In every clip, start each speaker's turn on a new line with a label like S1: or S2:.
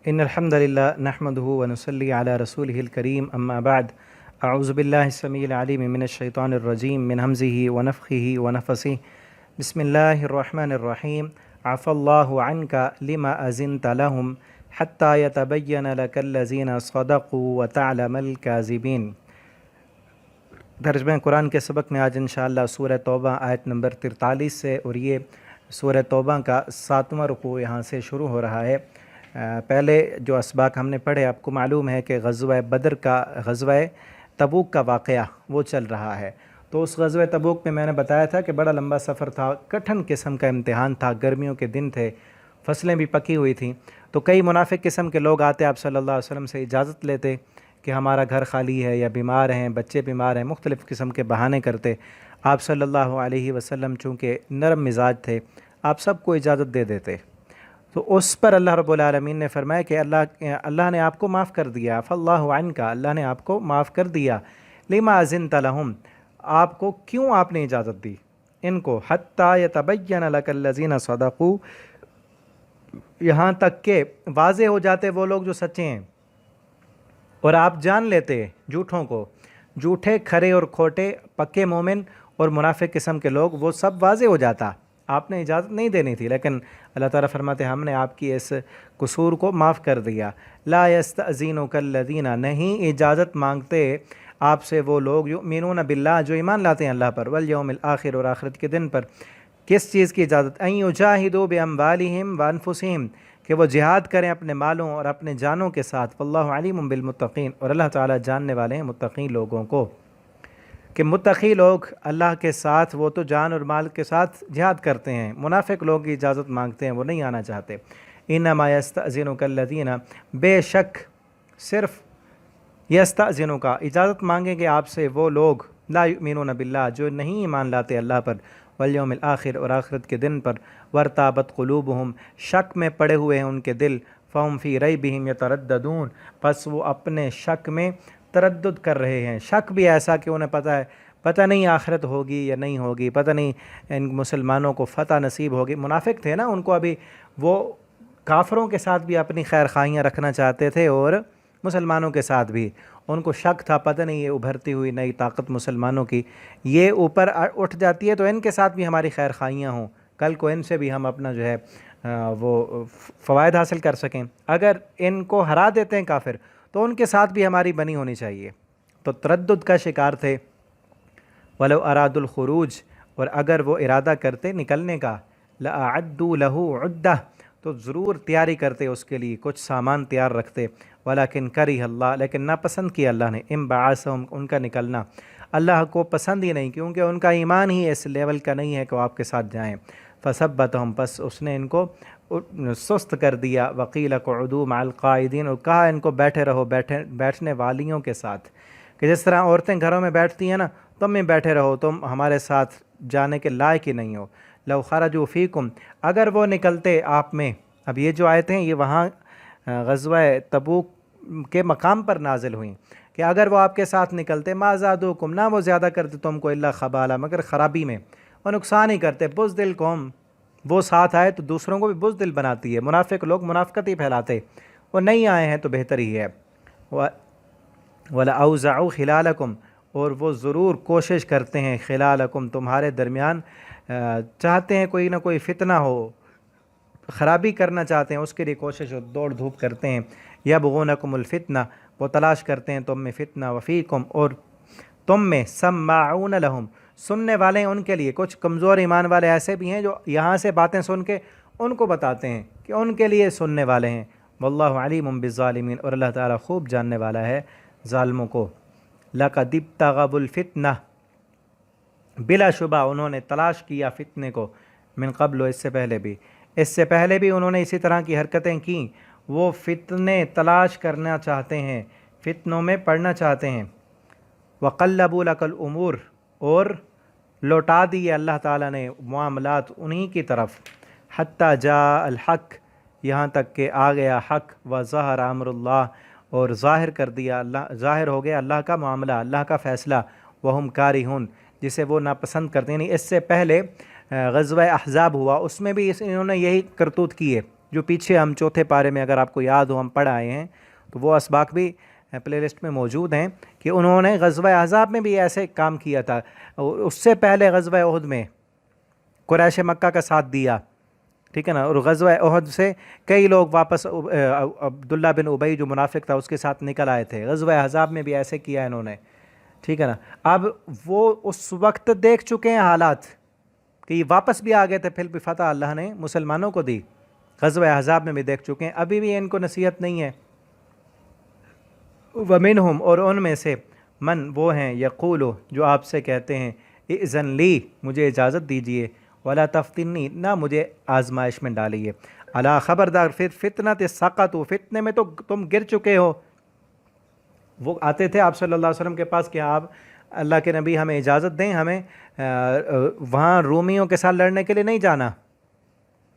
S1: إن الحمد لله نحمده ونصلي على رسوله الكريم أما بعد أعوذ بالله السميع العليم من الشيطان الرجيم من همزه ونفخه ونفثه بسم الله الرحمن الرحيم عفى الله عنك لما أذنت لهم حتى يتبين لك الذين صدقوا وتعلم الكاذبين۔ ترجمہ قرآن کے سبق میں آج انشاءاللہ سورہ توبہ آیت نمبر 43 سے، اور یہ سورہ توبہ کا 7واں رکوع یہاں سے شروع ہو رہا ہے۔ پہلے جو اسباق ہم نے پڑھے، آپ کو معلوم ہے کہ غزوہ بدر کا، غزوہ تبوک کا واقعہ وہ چل رہا ہے۔ تو اس غزوہ تبوک میں میں نے بتایا تھا کہ بڑا لمبا سفر تھا، کٹھن قسم کا امتحان تھا، گرمیوں کے دن تھے، فصلیں بھی پکی ہوئی تھیں، تو کئی منافق قسم کے لوگ آتے آپ صلی اللہ علیہ وسلم سے اجازت لیتے کہ ہمارا گھر خالی ہے یا بیمار ہیں، بچے بیمار ہیں، مختلف قسم کے بہانے کرتے۔ آپ صلی اللہ علیہ وسلم چونکہ نرم مزاج تھے، آپ سب کو اجازت دے دیتے۔ تو اس پر اللہ رب العالمین نے فرمایا کہ اللہ نے آپ کو معاف کر دیا، عفا اللہ عنک، اللہ نے آپ کو معاف کر دیا، لما اذنت لہم، آپ کو کیوں آپ نے اجازت دی ان کو، حتی یتبین لک الذین صدقوا، یہاں تک کہ واضح ہو جاتے وہ لوگ جو سچے ہیں، اور آپ جان لیتے جھوٹوں کو، جھوٹے، کھرے اور کھوٹے، پکے مومن اور منافق قسم کے لوگ، وہ سب واضح ہو جاتا۔ آپ نے اجازت نہیں دینی تھی، لیکن اللہ تعالیٰ فرماتے ہم نے آپ کی اس قصور کو معاف کر دیا۔ لا یستأذنک الذین، نہیں اجازت مانگتے آپ سے وہ لوگ، یؤمنون باللہ، جو ایمان لاتے ہیں اللہ پر، والیوم الآخر، اور آخرت کے دن پر۔ کس چیز کی اجازت؟ ان یجاہدوا باموالہم وانفسہم، کہ وہ جہاد کریں اپنے مالوں اور اپنے جانوں کے ساتھ، واللہ علیم بالمتقین، اور اللہ تعالیٰ جاننے والے ہیں متقین لوگوں کو، کہ متقی لوگ اللہ کے ساتھ وہ تو جان اور مال کے ساتھ جہاد کرتے ہیں، منافق لوگ کی اجازت مانگتے ہیں، وہ نہیں آنا چاہتے۔ انما یستأذنک الذین، بے شک صرف یستأذنک، اجازت مانگیں گے آپ سے وہ لوگ، لا یؤمنون باللہ، جو نہیں ایمان لاتے اللہ پر، والیوم الآخر، اور آخرت کے دن پر، وارتابت قلوبہم، شک میں پڑے ہوئے ہیں ان کے دل، فہم فی ریبہم یترددون، پس وہ اپنے شک میں تردد کر رہے ہیں۔ شک بھی ایسا کہ انہیں پتہ نہیں آخرت ہوگی یا نہیں ہوگی، پتہ نہیں ان مسلمانوں کو فتح نصیب ہوگی۔ منافق تھے نا، ان کو ابھی وہ کافروں کے ساتھ بھی اپنی خیر خواہیاں رکھنا چاہتے تھے، اور مسلمانوں کے ساتھ بھی ان کو شک تھا، پتہ نہیں یہ ابھرتی ہوئی نئی طاقت مسلمانوں کی یہ اوپر اٹھ جاتی ہے تو ان کے ساتھ بھی ہماری خیر خواہیاں ہوں، کل کو ان سے بھی ہم اپنا جو ہے وہ فوائد حاصل کر سکیں۔ اگر ان کو ہرا دیتے ہیں کافر تو ان کے ساتھ بھی ہماری بنی ہونی چاہیے۔ تو تردد کا شکار تھے۔ وَلَوْ أَرَادُوا الْخُرُوجَ، اور اگر وہ ارادہ کرتے نکلنے کا، لَأَعَدُّوا لَهُ عُدَّةً، تو ضرور تیاری کرتے اس کے لیے، کچھ سامان تیار رکھتے، وَلَكِنْ كَرِهَ اللَّهُ، لیکن ناپسند کیا اللہ نے، انبعاثہم، ان کا نکلنا، اللہ کو پسند ہی نہیں، کیونکہ ان کا ایمان ہی اس لیول کا نہیں ہے کہ وہ آپ کے ساتھ جائیں۔ فَثَبَّتَهُمْ، پس اس نے ان کو سست کر دیا، وَقِيلَ اقْعُدُوا مَعَ الْقَاعِدِينَ، اور کہا ان کو بیٹھے رہو بیٹھنے والیوں کے ساتھ، کہ جس طرح عورتیں گھروں میں بیٹھتی ہیں نا، تم بھی بیٹھے رہو، تم ہمارے ساتھ جانے کے لائق ہی نہیں ہو۔ لَوْ خَرَجُوا فِيكُمْ، اگر وہ نکلتے آپ میں، اب یہ جو آیتیں یہ وہاں غزوہ تبوک کے مقام پر نازل ہوئیں، کہ اگر وہ آپ کے ساتھ نکلتے، مَا زَادُوكُمْ، نہ وہ زیادہ کرتے تم کو، إِلَّا خَبَالًا، مگر خرابی میں، وہ نقصان ہی کرتے۔ بُزْدِل قوم، وہ ساتھ آئے تو دوسروں کو بھی بزدل بناتی ہے، منافق لوگ منافقت ہی پھیلاتے، وہ نہیں آئے ہیں تو بہتر ہی ہے۔ وَلَأَوْزَعُوا خِلَالَكُمْ، اور وہ ضرور کوشش کرتے ہیں، خِلَالَكُمْ، تمہارے درمیان چاہتے ہیں کوئی نہ کوئی فتنہ ہو، خرابی کرنا چاہتے ہیں، اس کے لیے کوشش و دوڑ دھوپ کرتے ہیں۔ يَبْغُونَكُمُ الْفِتْنَةَ، وہ تلاش کرتے ہیں تم میں فتنہ، وَفِيكُمْ، اور تم میں، سَمَّاعُونَ لَهُمْ، سننے والے ہیں ان کے لیے، کچھ کمزور ایمان والے ایسے بھی ہیں جو یہاں سے باتیں سن کے ان کو بتاتے ہیں کہ ان کے لیے سننے والے ہیں۔ واللہ علیم بالظالمین، اور اللہ تعالیٰ خوب جاننے والا ہے ظالموں کو۔ لَقَدِ ابْتَغَوُا الْفِتْنَةَ، بلا شبہ انہوں نے تلاش کیا فتنے کو، من قبل، اس سے پہلے بھی انہوں نے اسی طرح کی حرکتیں کیں، وہ فتنے تلاش کرنا چاہتے ہیں، فتنوں میں پڑنا چاہتے ہیں۔ وَقَلَّبُوا لَكَ الْأُمُورَ، اور لوٹا دیے اللہ تعالیٰ نے معاملات انہی کی طرف، حتیٰ جاء الحق، یہاں تک کہ آ گیا حق، وظہر امر اللہ، اور ظاہر کر دیا اللہ، ظاہر ہو گیا اللہ کا معاملہ، اللہ کا فیصلہ، وہم کارہون، جسے وہ ناپسند کرتے ہیں۔ یعنی اس سے پہلے غزوہ احزاب ہوا، اس میں بھی انہوں نے یہی کرتوت کی ہے، جو پیچھے ہم چوتھے پارے میں اگر آپ کو یاد ہو ہم پڑھ آئے ہیں، تو وہ اسباق بھی پلے لسٹ میں موجود ہیں کہ انہوں نے غزوہ احزاب میں بھی ایسے کام کیا تھا، اس سے پہلے غزوہ احد میں قریش مکہ کا ساتھ دیا، ٹھیک ہے نا، اور غزوہ احد سے کئی لوگ واپس عبداللہ بن ابی جو منافق تھا اس کے ساتھ نکل آئے تھے، غزوہ احزاب میں بھی ایسے کیا انہوں نے، ٹھیک ہے نا۔ اب وہ اس وقت دیکھ چکے ہیں حالات کہ یہ واپس بھی آ گئے تھے، پھر بھی فتح اللہ نے مسلمانوں کو دی، غزوہ احزاب میں بھی دیکھ چکے ہیں، ابھی بھی ان کو نصیحت نہیں ہے۔ ومنہم، اور ان میں سے من وہ ہیں یقولو جو آپ سے کہتے ہیں اذن لی مجھے اجازت دیجئے، ولا تفتنی نہ مجھے آزمائش میں ڈالیے، الا خبردار پھر فتنۃ سقطوا فتنے میں تو تم گر چکے ہو۔ وہ آتے تھے آپ صلی اللہ علیہ وسلم کے پاس کہ آپ اللہ کے نبی ہمیں اجازت دیں، ہمیں وہاں رومیوں کے ساتھ لڑنے کے لیے نہیں جانا،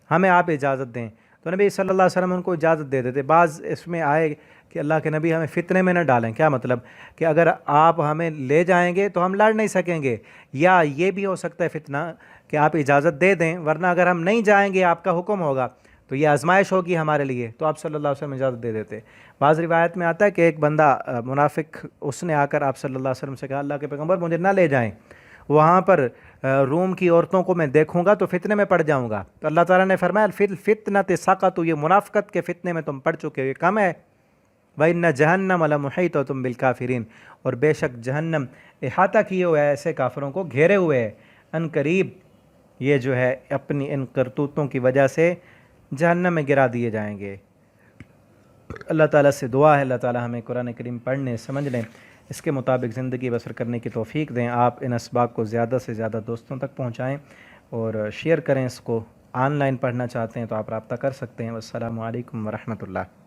S1: ہمیں آپ اجازت دیں، تو نبی صلی اللہ علیہ وسلم ان کو اجازت دے دیتے۔ بعض اس میں آئے کہ اللہ کے نبی ہمیں فتنے میں نہ ڈالیں، کیا مطلب کہ اگر آپ ہمیں لے جائیں گے تو ہم لڑ نہیں سکیں گے، یا یہ بھی ہو سکتا ہے فتنہ کہ آپ اجازت دے دیں، ورنہ اگر ہم نہیں جائیں گے آپ کا حکم ہوگا تو یہ آزمائش ہوگی ہمارے لیے، تو آپ صلی اللہ علیہ وسلم اجازت دے دیتے۔ بعض روایت میں آتا ہے کہ ایک بندہ منافق اس نے آ کر آپ صلی اللہ علیہ وسلم سے کہا اللہ کے پیغمبر مجھے نہ لے جائیں، وہاں پر روم کی عورتوں کو میں دیکھوں گا تو فتنے میں پڑ جاؤں گا، تو اللہ تعالیٰ نے فرمایا فی الفتنۃ سقطوا، یہ منافقت کے فتنے میں تم پڑ چکے ہو، یہ کم ہے۔ وَإِنَّ جَهَنَّمَ لَمُحِيطَةٌ بِالْكَافِرِينَ، اور بے شک جہنم احاطہ کیے ہوئے ہے ایسے کافروں کو، گھیرے ہوئے ہے، ان قریب یہ جو ہے اپنی ان کرتوتوں کی وجہ سے جہنم میں گرا دیے جائیں گے۔ اللہ تعالیٰ سے دعا ہے اللہ تعالیٰ ہمیں قرآن کریم پڑھنے سمجھنے اس کے مطابق زندگی بسر کرنے کی توفیق دیں۔ آپ ان اسباق کو زیادہ سے زیادہ دوستوں تک پہنچائیں اور شیئر کریں اس کو۔ آن لائن پڑھنا چاہتے ہیں تو آپ رابطہ کر سکتے ہیں۔ والسلام علیکم ورحمۃ اللہ۔